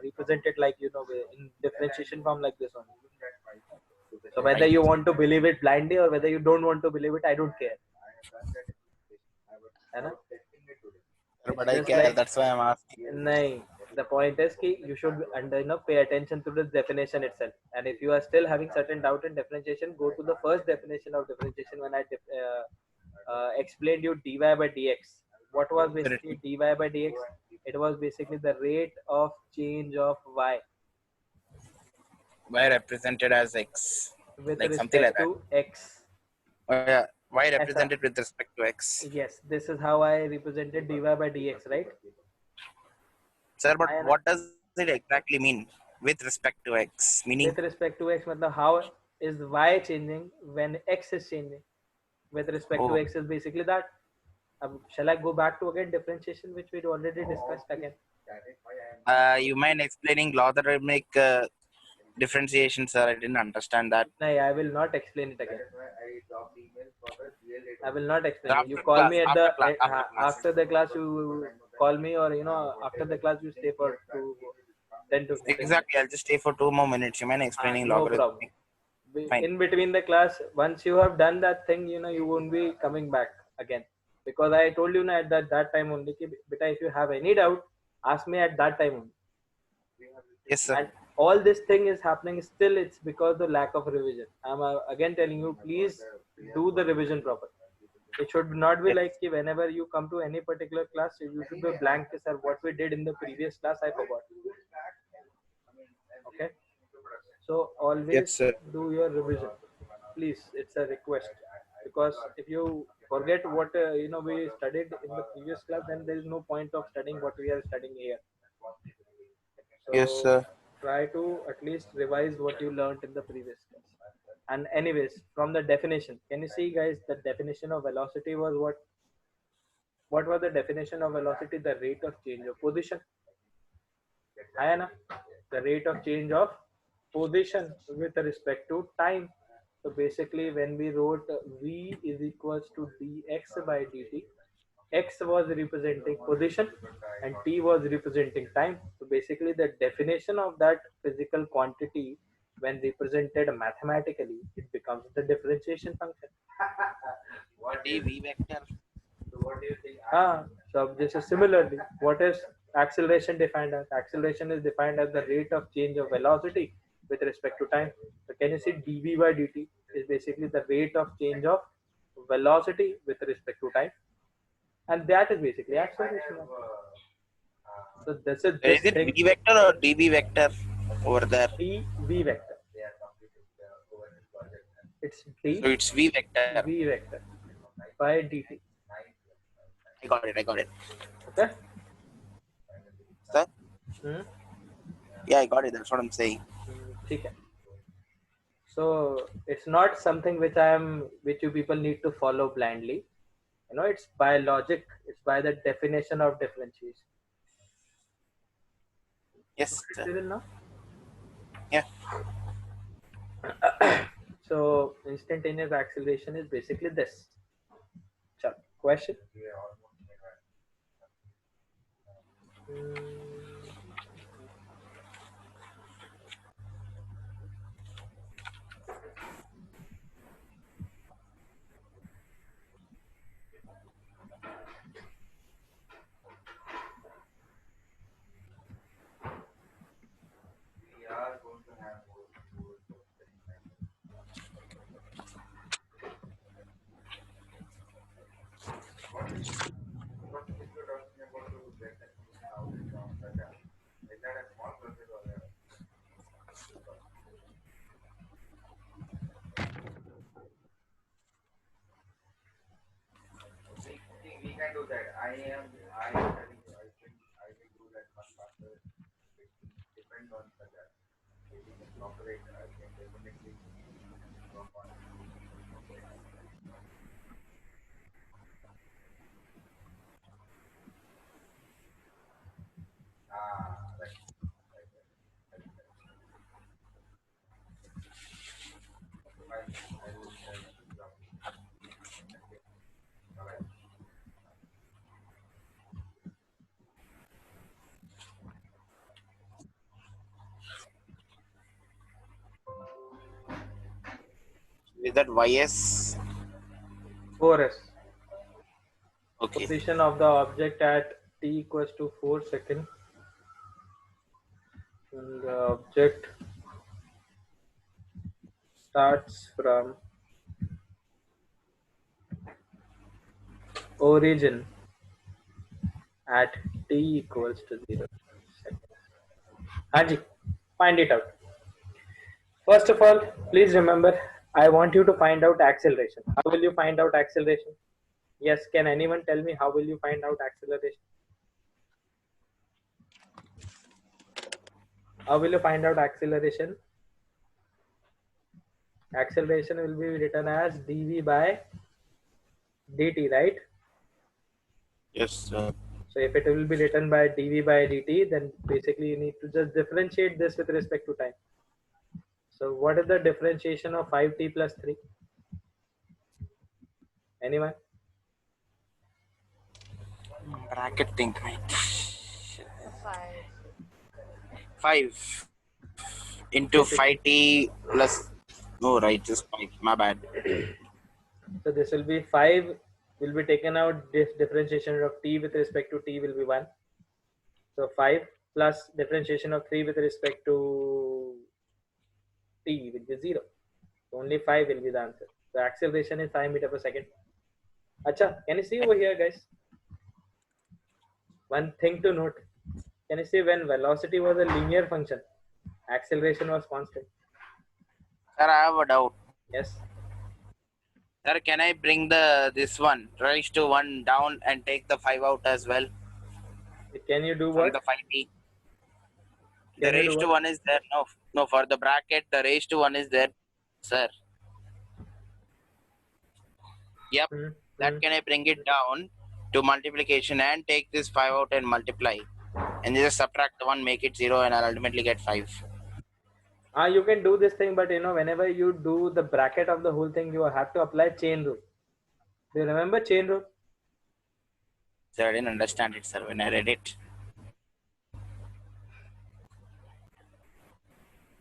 represent it like in differentiation form like this one. So whether you want to believe it blindly or whether you don't want to believe it, I don't care. है ना? But I Just care, like- that's why I'm asking. No, the point is that you should pay attention to the definition itself. And if you are still having certain doubt in differentiation, go to the first definition of differentiation when I explained you dy by dx. What was basically dy by dx? It was basically the rate of change of y. y represented as x, with like something like respect that. to x. Yeah, y SR. represented with respect to x. Yes, this is how I represented dy by dx, right? Sir, but And what does it exactly mean with respect to x? Meaning, with respect to x, matlab how is y changing when x is changing? With respect to oh, x is basically that. Shall I go back to again differentiation, which we already discussed again? you mind explaining logarithmic differentiation, sir? I didn't understand that. No, I will not explain it again. I will not explain it. You After call class, me at after the class, after class. after the class. You call me, or after the class you stay for 10 to 15 minutes. Exactly, I'll just stay for 2 more minutes. You mind explaining No problem. logarithmic? Fine. In between the class, once you have done that thing, you won't be coming back again, because I told you at that time only, beta, if you have any doubt, ask me at that time only. Yes, sir. And all this thing is happening still, it's because the lack of revision. I'm again telling you, please do the revision proper. It should not be like whenever you come to any particular class, you should be blank, sir, what we did in the previous class I forgot. Okay, so Yes, always sir. do your revision, please. It's a request, because if you forget what we studied in the previous class, then there is no point of studying what we are studying here. Yes, So sir. try to at least revise what you learned in the previous class. And anyways, from the definition, can you see, guys, the definition of velocity was what? What was the definition of velocity? The rate of change of position. Ayana, the rate of change of position with respect to time. So basically, when we wrote v is equals to dx by dt, x was representing position and t was representing time. So basically, the definition of that physical quantity, when represented mathematically, it becomes the differentiation function. V vector. So this is similarly, what is acceleration defined as? Acceleration is defined as the rate of change of velocity with respect to time. So can you see dv by dt is basically the rate of change of velocity with respect to time, and that is basically acceleration. So this is Is this it thing, v vector or dv vector over there? dv vector. It's So it's v vector. dv vector by dt. I got it. I got it. Okay. Sir? Hmm? Yeah, I got it. That's what I'm saying. Okay. So it's not something which you people need to follow blindly. It's by logic. It's by the definition of differentiation. Yes, sir. Cyril, now? Yeah. So instantaneous acceleration is basically this. So, question? We can do that. I telling you, I will do that much faster. It depends on the getting a operate. I can definitely work on it. Right. I will tell you. Okay. All right. Is that ys? 4s. Okay. Position of the object at t equals to 4 seconds. And the object starts from origin at t equals to 0 seconds. Haji, find it out. First of all, please remember, I want you to find out acceleration. How will you find out acceleration? Yes, can anyone tell me how will you find out acceleration? How will you find out acceleration? Acceleration will be written as dv by dt, right? Yes, sir. So if it will be written by dv by dt, then basically you need to just differentiate this with respect to time. So what is the differentiation of 5t plus 3? Anyone? Bracket think, mate. 5. 5 into Basically. 5t plus. Oh, right, just 5. My bad. So this will be 5 will be taken out. This differentiation of t with respect to t will be 1. So 5 plus differentiation of 3 with respect to t will be 0. So only 5 will be the answer. The acceleration is 5 meters per second. Acha, can you see over here, guys? One thing to note. Can you see when velocity was a linear function, acceleration was constant? Sir, I have a doubt. Yes. Sir, can I bring this one raised to 1 down and take the 5 out as well Can you do from what? the 5t? The Can you do raised to what? 1 is there. No, for the bracket, the raised to 1 is there, sir. Yep. That can I bring it down to multiplication and take this 5 out and multiply? And just subtract the 1, make it 0, and I'll ultimately get 5. You can do this thing, but you know, whenever you do the bracket of the whole thing, you have to apply chain rule. Do you remember chain rule? Sir, I didn't understand it, sir, when I read it.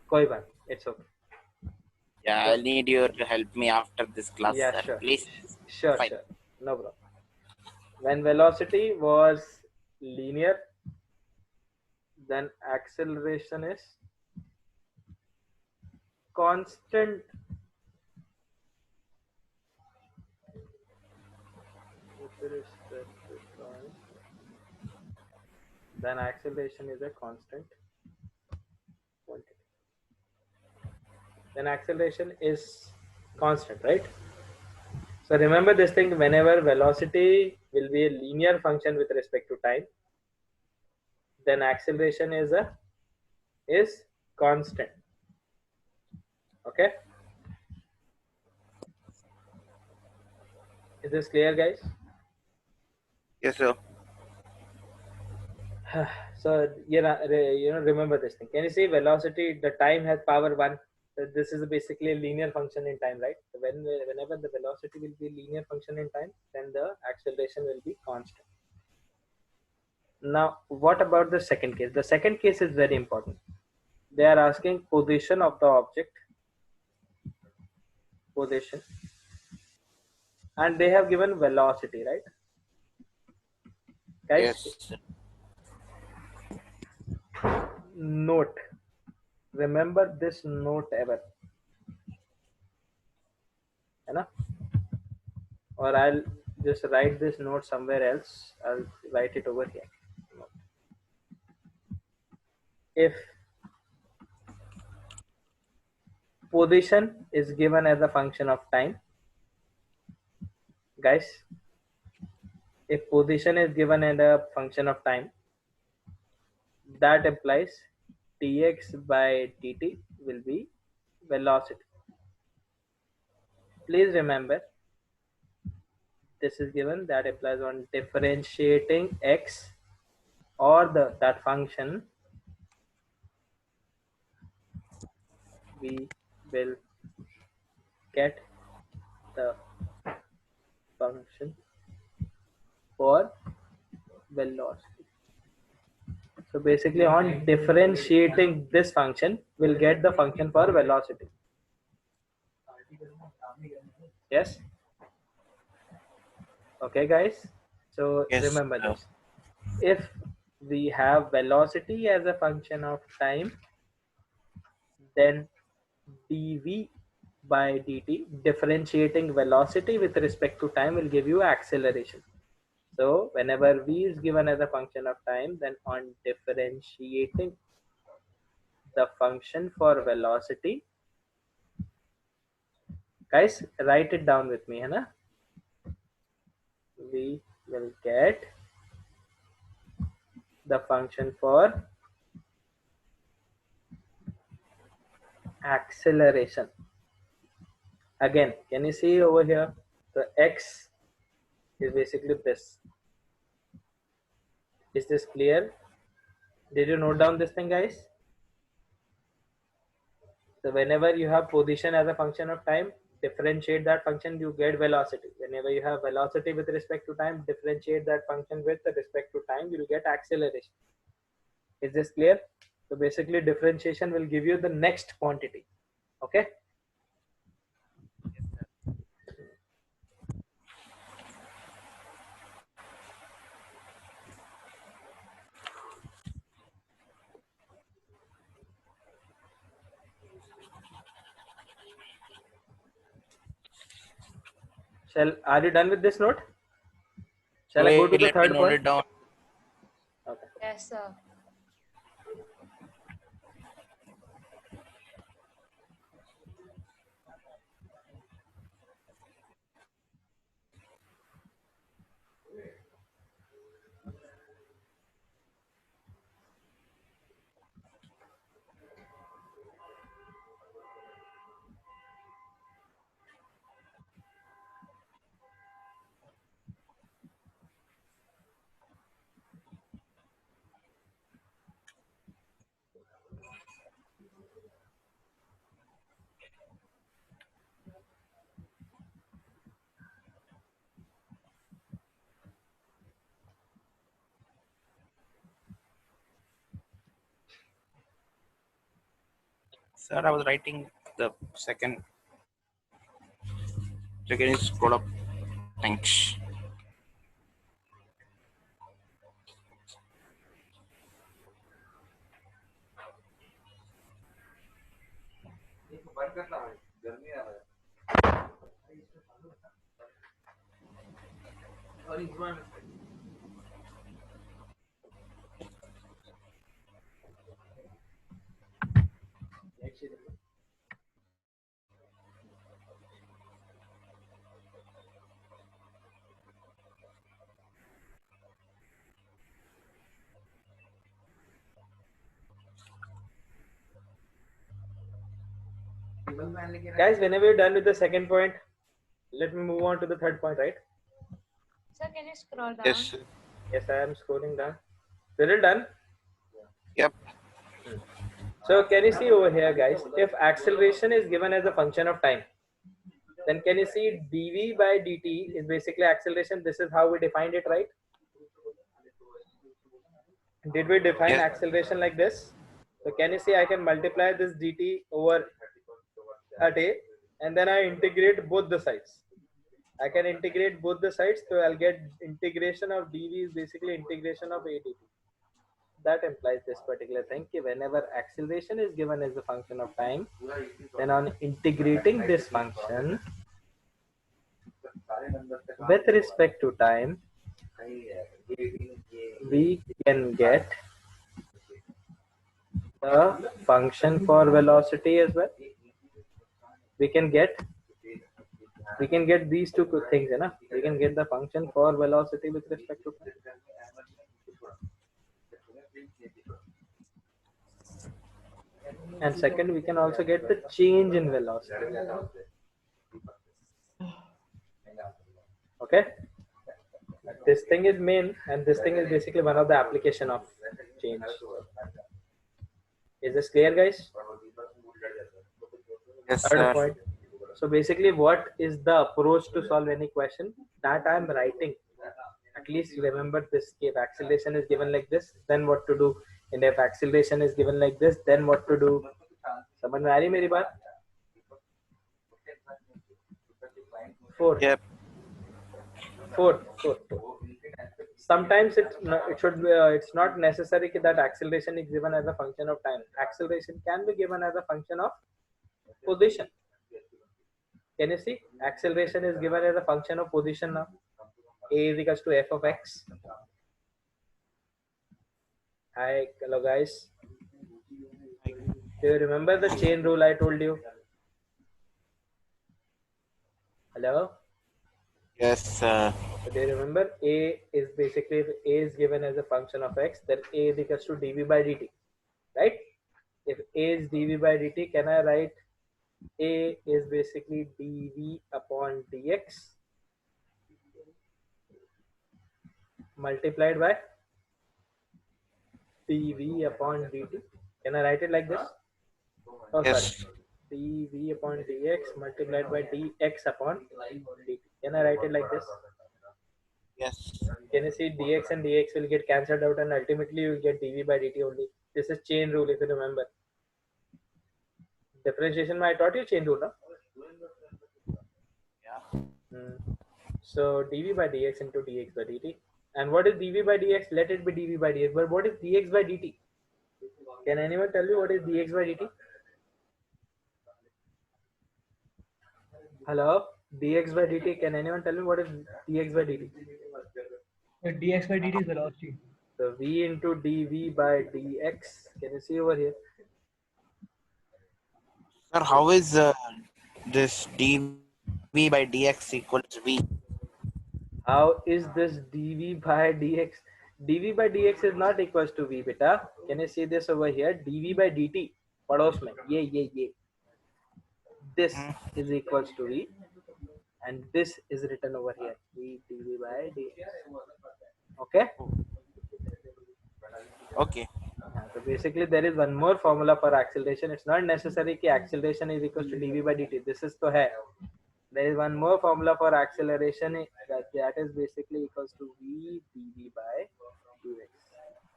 Koi baat, it's okay. Yeah, So, I'll need you to help me after this class, yeah, sir. sure. Please. Sure, Fine. sure. No problem. When velocity was linear, then acceleration is constant. With respect to time, then acceleration is a constant quantity. Then acceleration is constant, right? So remember this thing, whenever velocity will be a linear function with respect to time, then acceleration is constant. Okay? Is this clear, guys? Yes, sir. So remember this thing. Can you see velocity? The time has power 1. So this is basically a linear function in time, right? So whenever the velocity will be a linear function in time, then the acceleration will be constant. Now, what about the second case? The second case is very important. They are asking position of the object, position, and they have given velocity, right? Guys, Yes. note. Remember this note ever. Or I'll just write this note somewhere else. I'll write it over here. If position is given as a function of time, guys, if position is given as a function of time, that implies dx by dt will be velocity. Please remember, this is given, that applies on differentiating x or that function, we will get the function for velocity. So basically on differentiating this function, we'll get the function for velocity. Yes? Okay, guys? So Yes, remember sir. this. If we have velocity as a function of time, then dv by dt, differentiating velocity with respect to time, will give you acceleration. So whenever v is given as a function of time, then on differentiating the function for velocity, Guys, write it down with me, है ना? We will get the function for acceleration. Again, can you see over here? The x is basically this. Is this clear? Did you note down this thing, guys? So whenever you have position as a function of time, differentiate that function, you get velocity. Whenever you have velocity with respect to time, differentiate that function with respect to time, you will get acceleration. Is this clear? So basically differentiation will give you the next quantity. Okay. Are you done with this note? Shall I go to the Let me third note point? it down. Okay. Yes, sir. Sir, I was writing the second. So can you scroll up? Thanks. Guys, whenever you're done with the second point, let me move on to the third point, right? Sir, can you scroll down? Yes. Yes, I am scrolling down. Still done? Yep. So can you see over here, guys, if acceleration is given as a function of time, then can you see dv by dt is basically acceleration. This is how we defined it, right? Did we define Yes. acceleration like this? So can you see I can multiply this dt over a day and then I integrate both the sides. I can integrate both the sides, so I'll get integration of dv is basically integration of a dt. That implies this particular thing. Whenever acceleration is given as a function of time, then on integrating this function with respect to time, we can get the function for velocity as well. We can get these two things, you know. We can get the function for velocity with respect to time. And second, we can also get the change in velocity. Okay. This thing is main, and this thing is basically one of the application of change. Is this clear, guys? Yes, Third sir. point. So basically, what is the approach to solve any question that I am writing? At least remember this. If acceleration is given like this, then what to do? And if acceleration is given like this, then what to do? समझ में आ रही मेरी बात? Fourth. Yep. Fourth. Sometimes it should be, it's not necessary that acceleration is given as a function of time. Acceleration can be given as a function of position. Can you see? Acceleration is given as a function of position now. A is equals to f of x. Hi, hello guys. Do you remember the chain rule I told you? Hello? Yes, sir. So do you remember a is basically, if a is given as a function of x, then a is equals to dv by dt, right? If a is dv by dt, can I write a is basically dv upon dx multiplied by dv upon dt? Can I write it like this? Oh, sorry. Yes. dv upon dx multiplied by dx upon dt. Can I write it like this? Yes. Can you see dx and dx will get cancelled out and ultimately you will get dv by dt only. This is chain rule if you remember. Differentiation, I taught you chain rule, no? Yeah. So dv by dx into dx by dt. And what is dv by dx? Let it be dv by dx. But what is dx by dt? Can anyone tell me what is dx by dt? Hello? dx by dt. Can anyone tell me what is dx by dt? The dx by dt is velocity. So v into dv by dx. Can you see over here? Sir, how is this dv by dx equals v? How is this dv by dx? dv by dx is not equals to v, beta. Can you see this over here? dv by dt. पड़ोस में ये this is equals to v, and this is written over here, v dv by dx. Okay. Okay. So basically there is one more formula for acceleration. It's not necessary कि acceleration is equals to dv by dt. This is तो है. There is one more formula for acceleration that is basically equals to v dv by dx.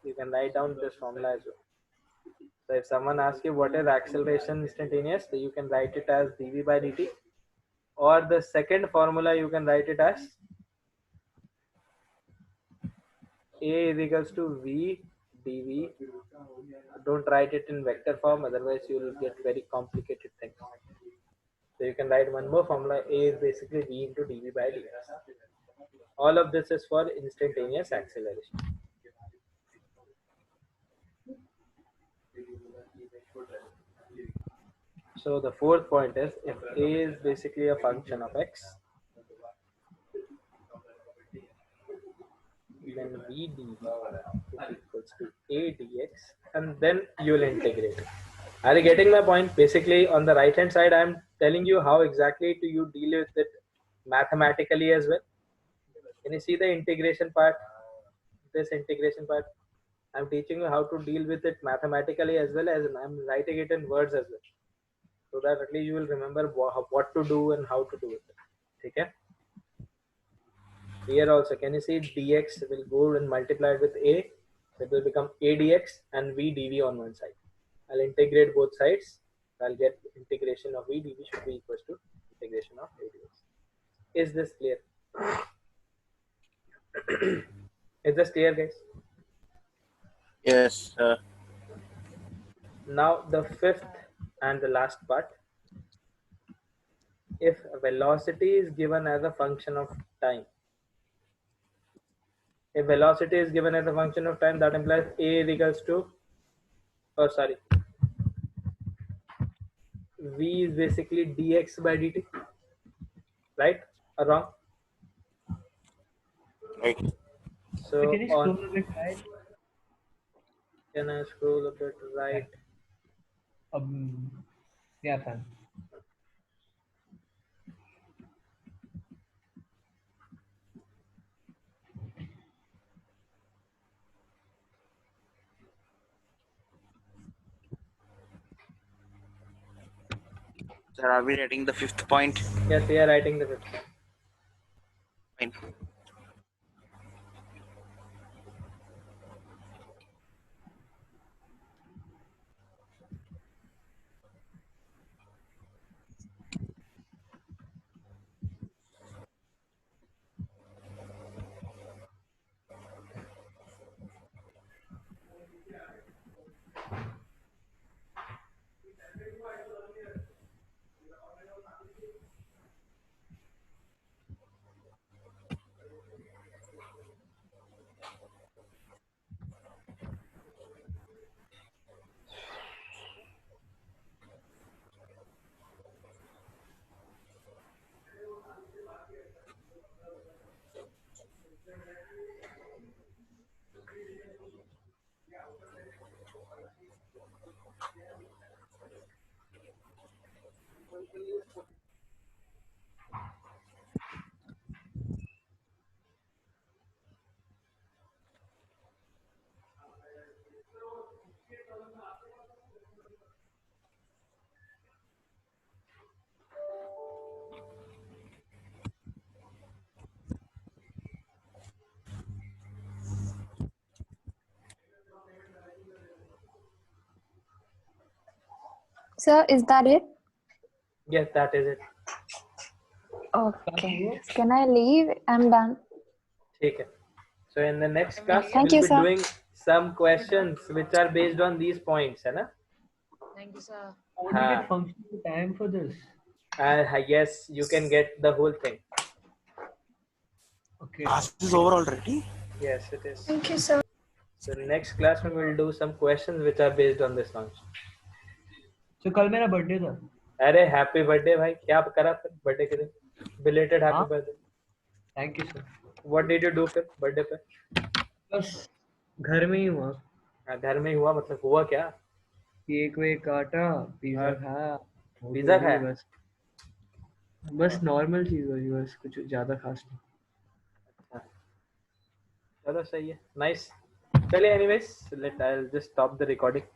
You can write down this formula as well. So if someone asks you what is acceleration instantaneous, so you can write it as dv by dt, or the second formula you can write it as a is equals to v dv. Don't write it in vector form, otherwise you will get very complicated things. So you can write one more formula. A is basically v into dv by dx. All of this is for instantaneous acceleration. So the fourth point is, if a is basically a function of x, then v dv is equals to a dx, and then you will integrate it. Are you getting my point? Basically, on the right hand side, I am telling you how exactly do you deal with it mathematically as well. Can you see the integration part? This integration part, I'm teaching you how to deal with it mathematically as well as I'm writing it in words as well, so that at least you will remember what to do and how to do it. Okay. Here also, can you see dx will go and multiply with a, so it will become a dx and v dv on one side. I'll integrate both sides. I'll get integration of v dv should be equals to integration of a dx. Is this clear? Is this clear, guys? Yes. Now the fifth and the last part. If velocity is given as a function of time, if velocity is given as a function of time, that implies a is equals to, oh sorry, v is basically dx by dt, right or wrong? Right. So Can you on, scroll a bit right? can I scroll a bit right? Yeah, fine. Sir, are we writing the fifth point? Yes, we are writing the fifth point. Fine. Sir, is that it? Yes, that is it. Okay. Can I leave? I'm done. ठीक है. So in the next class, Thank we'll you, be sir. doing some questions which are based on these points, है ना? Thank you, sir. Won't you get functional time for this? Yes, you can get the whole thing. Okay. Class is over already. Yes, it is. Thank you, sir. So next class we will do some questions which are based on this launch. So कल मेरा birthday था. अरे happy birthday भाई. क्या करा फिर birthday के दिन? Belated happy हाँ? birthday. Thank you, sir. What did you do फिर बर्थडे पे? बस घर में ही हुआ. घर में ही हुआ मतलब हुआ क्या? केक वेक काटा, पिज्जा हाँ. खाया. पिज्जा खाया? बस नॉर्मल चीज हुई, बस कुछ ज्यादा खास नहीं. चलो सही है. Nice. चलिए anyways, I'll just stop the recording.